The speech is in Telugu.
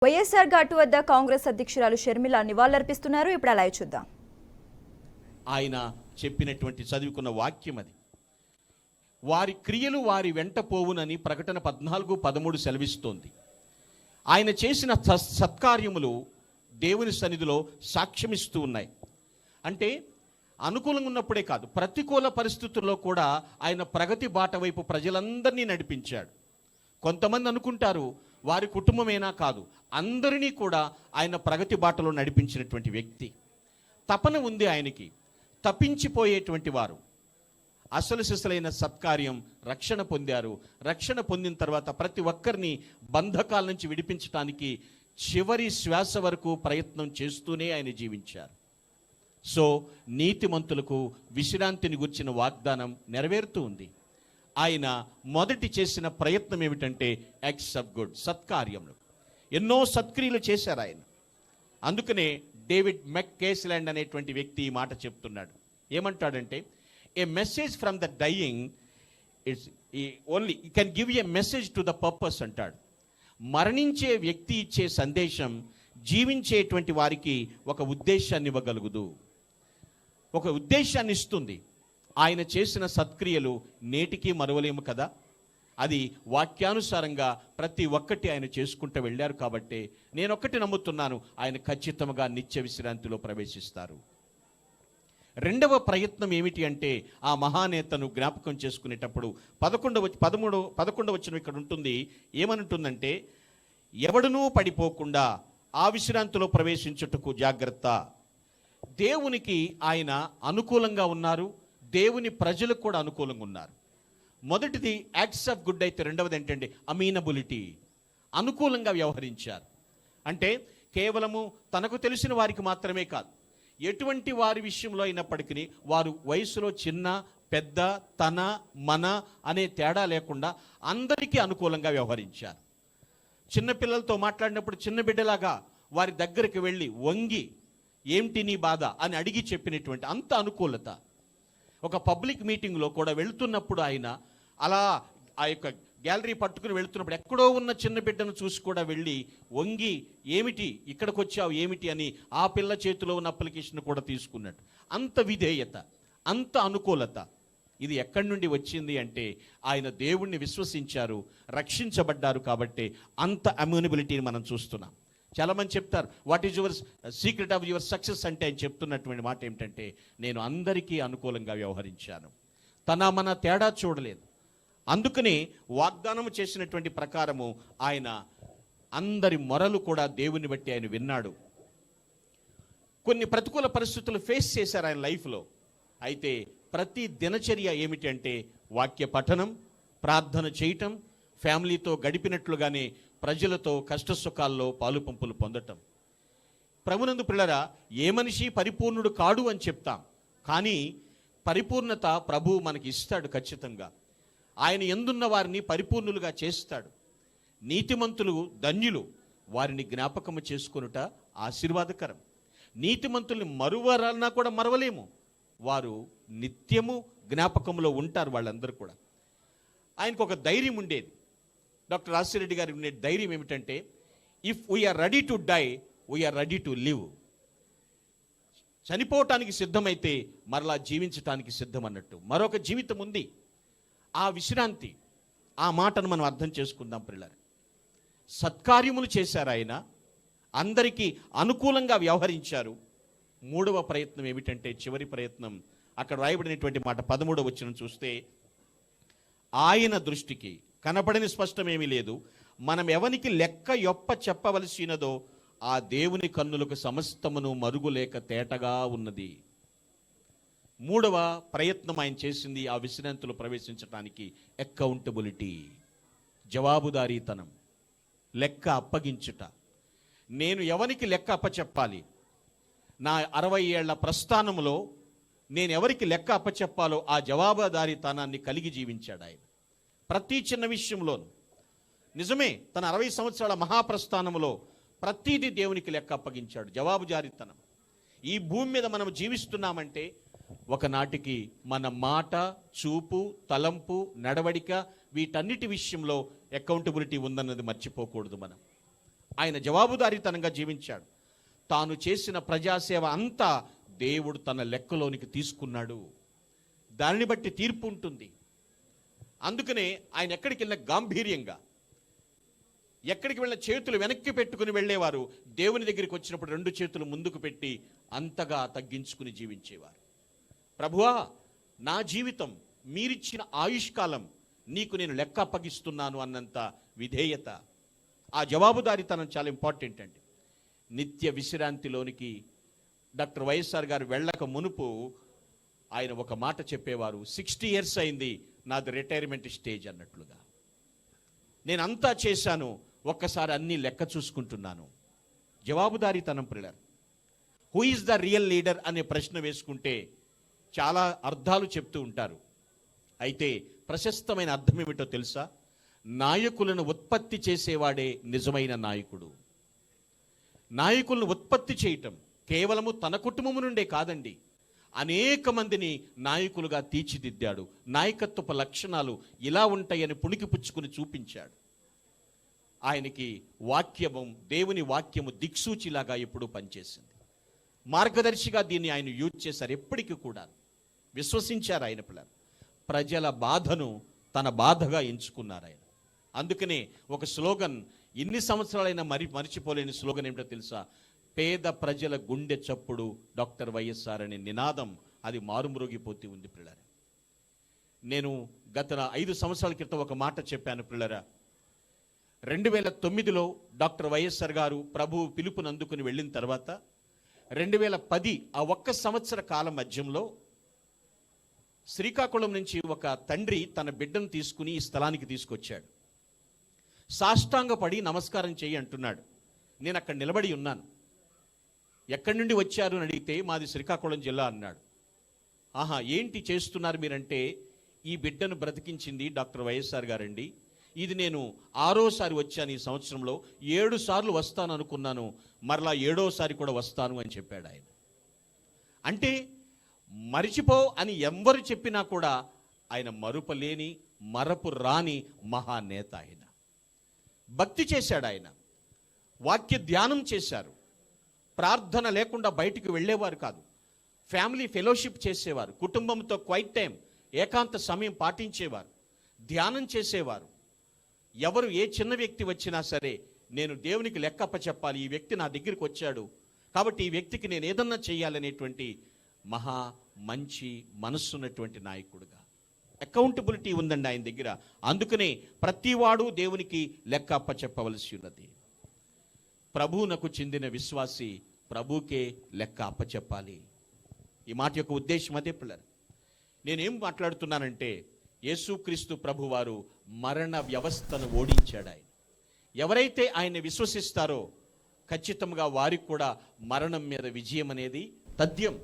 వైఎస్ఆర్ ఘాటు వద్ద కాంగ్రెస్ అధ్యక్షురాలు షర్మిల నివాళులర్పిస్తున్నారు. ఇప్పుడు అలా చూద్దాం. ఆయన చెప్పినటువంటి చదువుకున్న వాక్యం అది. వారి క్రియలు వారి వెంట పోవునని ప్రకటన 14:13 సెలవిస్తోంది. ఆయన చేసిన సత్కార్యములు దేవుని సన్నిధిలో సాక్ష్యమిస్తూ ఉన్నాయి. అంటే అనుకూలంగా ఉన్నప్పుడే కాదు, ప్రతికూల పరిస్థితుల్లో కూడా ఆయన ప్రగతి బాట వైపు ప్రజలందరినీ నడిపించాడు. కొంతమంది అనుకుంటారు వారి కుటుంబమేనా, కాదు, అందరినీ కూడా ఆయన ప్రగతి బాటలో నడిపించినటువంటి వ్యక్తి. తపన ఉంది ఆయనకి. తప్పించిపోయేటువంటి వారు అసలు సిసలైన సత్కార్యం రక్షణ పొందారు. రక్షణ పొందిన తర్వాత ప్రతి ఒక్కరిని బంధకాల నుంచి విడిపించడానికి చివరి శ్వాస వరకు ప్రయత్నం చేస్తూనే ఆయన జీవించారు. సో నీతిమంతులకు విశ్రాంతిని గుర్చిన వాగ్దానం నెరవేరుతూ ఉంది. ఆయన మొదటి చేసిన ప్రయత్నం ఏమిటంటే యాక్ట్స్ ఆఫ్ గుడ్, సత్కార్యములు. ఎన్నో సత్క్రియలు చేశారు ఆయన. అందుకనే డేవిడ్ మెక్కేస్లాండ్ అనేటువంటి వ్యక్తి ఈ మాట చెప్తున్నాడు. ఏమంటాడంటే, a message from the dying it's only can give a message to the purpose అంటాడు. మరణించే వ్యక్తి ఇచ్చే సందేశం జీవించేటువంటి వారికి ఒక ఉద్దేశాన్ని ఇవ్వగలుగుదు, ఒక ఉద్దేశాన్ని ఇస్తుంది. ఆయన చేసిన సత్క్రియలు నేటికి మరువలేము కదా. అది వాక్యానుసారంగా ప్రతి ఒక్కటి ఆయన చేసుకుంటూ వెళ్ళారు. కాబట్టి నేను ఒక్కటి నమ్ముతున్నాను, ఆయన ఖచ్చితంగా నిత్య విశ్రాంతిలో ప్రవేశిస్తారు. రెండవ ప్రయత్నం ఏమిటి అంటే, ఆ మహానేతను జ్ఞాపకం చేసుకునేటప్పుడు 11వ వచనం ఇక్కడ ఉంటుంది. ఏమనుంటుందంటే, ఎవడునూ పడిపోకుండా ఆ విశ్రాంతిలో ప్రవేశించుటకు జాగ్రత్త. దేవునికి ఆయన అనుకూలంగా ఉన్నారు, దేవుని ప్రజలకు కూడా అనుకూలంగా ఉన్నారు. మొదటిది యాక్ట్స్ ఆఫ్ గుడ్ అయితే, రెండవది ఏంటంటే అమీనబిలిటీ, అనుకూలంగా వ్యవహరించారు. అంటే కేవలము తనకు తెలిసిన వారికి మాత్రమే కాదు, ఎటువంటి వారి విషయంలో అయినప్పటికీ వారు వయసులో చిన్న పెద్ద, తన మన అనే తేడా లేకుండా అందరికీ అనుకూలంగా వ్యవహరించారు. చిన్నపిల్లలతో మాట్లాడినప్పుడు చిన్న బిడ్డలాగా వారి దగ్గరికి వెళ్ళి వంగి ఏమిటి నీ బాధ అని అడిగి చెప్పినటువంటి అంత అనుకూలత. ఒక పబ్లిక్ మీటింగ్లో కూడా వెళుతున్నప్పుడు ఆయన అలా ఆ యొక్క గ్యాలరీ పట్టుకుని వెళుతున్నప్పుడు ఎక్కడో ఉన్న చిన్న బిడ్డను చూసి కూడా వెళ్ళి వంగి ఏమిటి ఇక్కడికి వచ్చావు ఏమిటి అని ఆ పిల్ల చేతిలో ఉన్న అప్లికేషన్ కూడా తీసుకున్నట్టు. అంత విధేయత, అంత అనుకూలత. ఇది ఎక్కడి నుండి వచ్చింది అంటే, ఆయన దేవుణ్ణి విశ్వసించారు, రక్షించబడ్డారు. కాబట్టి అంత అమ్యూనబిలిటీని మనం చూస్తున్నాం. చాలామంది చెప్తారు, what is your secret of your success అంటే ఆయన చెప్తున్నటువంటి మాట ఏమిటంటే, నేను అందరికీ అనుకూలంగా వ్యవహరించాను, తన మన తేడా చూడలేదు. అందుకని వాగ్దానం చేసినటువంటి ప్రకారము ఆయన అందరి మొరలు కూడా దేవుని బట్టి ఆయన విన్నాడు. కొన్ని ప్రతికూల పరిస్థితులు ఫేస్ చేశారు ఆయన లైఫ్లో. అయితే ప్రతి దినచర్య ఏమిటి అంటే, వాక్య పఠనం, ప్రార్థన చేయటం, ఫ్యామిలీతో గడిపినట్లుగానే ప్రజలతో కష్టసుఖాల్లో పాలు పంపులు పొందటం. ప్రభునందు పిల్లరా, ఏ మనిషి పరిపూర్ణుడు కాడు అని చెప్తాం, కానీ పరిపూర్ణత ప్రభువు మనకి ఇస్తాడు ఖచ్చితంగా. ఆయన ఎందున్న వారిని పరిపూర్ణులుగా చేస్తాడు. నీతిమంతులు ధన్యులు, వారిని జ్ఞాపకము చేసుకొనుట ఆశీర్వాదకరం. నీతిమంతుల్ని మరువరాలన్నా కూడా మరవలేము, వారు నిత్యము జ్ఞాపకంలో ఉంటారు వాళ్ళందరూ కూడా. ఆయనకు ఒక ధైర్యం ఉండేది. డాక్టర్ రాజశేఖర గారికి ఉండే ధైర్యం ఏమిటంటే, if we are ready to die, we are ready to live. చనిపోవటానికి సిద్ధమైతే మరలా జీవించటానికి సిద్ధం అన్నట్టు. మరొక జీవితం ఉంది, ఆ విశ్రాంతి. ఆ మాటను మనం అర్థం చేసుకుందాం పిల్లలు. సత్కార్యములు చేశారు ఆయన, అందరికీ అనుకూలంగా వ్యవహరించారు. మూడవ ప్రయత్నం ఏమిటంటే, చివరి ప్రయత్నం, అక్కడ రాయబడినటువంటి మాట 13వ వచనం చూస్తే, ఆయన దృష్టికి కనపడని స్పష్టమేమీ లేదు, మనం ఎవనికి లెక్క యొప్ప చెప్పవలసినదో ఆ దేవుని కన్నులకు సమస్తమును మరుగులేక తేటగా ఉన్నది. మూడవ ప్రయత్నం ఆయన చేసింది ఆ విశ్రాంతిలో ప్రవేశించడానికి అకౌంటబిలిటీ, జవాబుదారీతనం, లెక్క అప్పగించుట. నేను ఎవరికి లెక్క అప్పచెప్పాలి, నా 60 ఏళ్ల ప్రస్థానంలో నేను ఎవరికి లెక్క అప్పచెప్పాలో ఆ జవాబుదారీతనాన్ని కలిగి జీవించాడు ఆయన. ప్రతి చిన్న విషయంలోనూ నిజమే, తన 60 సంవత్సరాల మహాప్రస్థానంలో ప్రతిదీ దేవునికి లెక్క అప్పగించాడు. జవాబుదారీతనం. ఈ భూమి మీద మనం జీవిస్తున్నామంటే ఒకనాటికి మన మాట, చూపు, తలంపు, నడవడిక వీటన్నిటి విషయంలో అకౌంటబిలిటీ ఉందన్నది మర్చిపోకూడదు మనం. ఆయన జవాబుదారీతనంగా జీవించాడు. తాను చేసిన ప్రజాసేవ అంతా దేవుడు తన లెక్కలోనికి తీసుకున్నాడు. దానిని బట్టి తీర్పు ఉంటుంది. అందుకనే ఆయన ఎక్కడికి వెళ్ళిన గాంభీర్యంగా, ఎక్కడికి వెళ్ళిన చేతులు వెనక్కి పెట్టుకుని వెళ్ళేవారు. దేవుని దగ్గరికి వచ్చినప్పుడు 2 చేతులు ముందుకు పెట్టి అంతగా తగ్గించుకుని జీవించేవారు. ప్రభువా, నా జీవితం, మీరిచ్చిన ఆయుష్కాలం నీకు నేను లెక్క అప్పగిస్తున్నాను అన్నంత విధేయత, ఆ జవాబుదారీతనం చాలా ఇంపార్టెంట్ అండి. నిత్య విశ్రాంతిలోనికి డాక్టర్ వైఎస్ఆర్ గారు వెళ్ళక మునుపు ఆయన ఒక మాట చెప్పేవారు, 60 years అయింది నాది రిటైర్మెంట్ స్టేజ్ అన్నట్లుగా. నేను అంతా చేశాను, ఒక్కసారి అన్నీ లెక్క చూసుకుంటున్నాను. జవాబుదారీతనం ప్రియులారా. Who is the real leader అనే ప్రశ్న వేసుకుంటే చాలా అర్థాలు చెప్తూ ఉంటారు. అయితే ప్రశస్తమైన అర్థం ఏమిటో తెలుసా? నాయకులను ఉత్పత్తి చేసేవాడే నిజమైన నాయకుడు. నాయకులను ఉత్పత్తి చేయటం కేవలము తన కుటుంబము నుండే కాదండి, అనేక మందిని నాయకులుగా తీర్చిదిద్దాడు. నాయకత్వపు లక్షణాలు ఇలా ఉంటాయని పుణికిపుచ్చుకుని చూపించాడు. ఆయనకి వాక్యము, దేవుని వాక్యము దిక్సూచిలాగా ఎప్పుడూ పనిచేసింది. మార్గదర్శిగా దీన్ని ఆయన యూజ్ చేశారు. ఎప్పటికీ కూడా విశ్వసించారు ఆయన పిల్లలు. ప్రజల బాధను తన బాధగా ఎంచుకున్నారు ఆయన. అందుకనే ఒక స్లోగన్, ఇన్ని సంవత్సరాలైనా మరిచిపోలేని స్లోగన్ ఏమిటో తెలుసా? పేద ప్రజల గుండె చప్పుడు డాక్టర్ వైఎస్ఆర్ అనే నినాదం, అది మారుమ్రోగిపోతూ ఉంది పిల్లరా. నేను గత 5 సంవత్సరాల క్రితం ఒక మాట చెప్పాను పిల్లరా. 2009లో డాక్టర్ వైఎస్ఆర్ గారు ప్రభు పిలుపుని అందుకుని వెళ్ళిన తర్వాత 2010 ఆ 1 సంవత్సర కాలం మధ్యంలో శ్రీకాకుళం నుంచి ఒక తండ్రి తన బిడ్డను తీసుకుని ఈ స్థలానికి తీసుకొచ్చాడు. సాష్టాంగపడి నమస్కారం చేయి అంటున్నాడు. నేను అక్కడ నిలబడి ఉన్నాను. ఎక్కడి నుండి వచ్చారు అని అడిగితే మాది శ్రీకాకుళం జిల్లా అన్నాడు. ఆహా, ఏంటి చేస్తున్నారు మీరంటే, ఈ బిడ్డను బ్రతికించింది డాక్టర్ వైఎస్ఆర్ గారండి. ఇది నేను 6వసారి వచ్చాను ఈ సంవత్సరంలో. 7 సార్లు వస్తాను అనుకున్నాను, మరలా 7వసారి కూడా వస్తాను అని చెప్పాడు ఆయన. అంటే మరిచిపో అని ఎవరు చెప్పినా కూడా ఆయన మరుపలేని, మరపు రాని మహానేత. ఆయన భక్తి చేశాడు, ఆయన వాక్య ధ్యానం చేశారు. ప్రార్థన లేకుండా బయటికి వెళ్ళేవారు కాదు. ఫ్యామిలీ ఫెలోషిప్ చేసేవారు. కుటుంబంతో క్వైట్ టైం, ఏకాంత సమయం పాటించేవారు. ధ్యానం చేసేవారు. ఎవరు ఏ చిన్న వ్యక్తి వచ్చినా సరే, నేను దేవునికి లెక్కప్ప చెప్పాలి, ఈ వ్యక్తి నా దగ్గరికి వచ్చాడు కాబట్టి ఈ వ్యక్తికి నేను ఏదన్నా చేయాలనేటువంటి మహా మంచి మనస్సున్నటువంటి నాయకుడుగా. అకౌంటబిలిటీ ఉందండి ఆయన దగ్గర. అందుకనే ప్రతివాడు దేవునికి లెక్క అప్ప చెప్పవలసి ఉన్నది. ప్రభువునకు చెందిన విశ్వాసి ప్రభుకే లెక్క అప్పచెప్పాలి. ఈ మాట యొక్క ఉద్దేశం అదే పిల్లలు. నేనేం మాట్లాడుతున్నానంటే, యేసుక్రీస్తు ప్రభువారు మరణ వ్యవస్థను ఓడించాడు. ఆయన ఎవరైతే ఆయన్ని విశ్వసిస్తారో ఖచ్చితంగా వారికి కూడా మరణం మీద విజయం అనేది తథ్యం.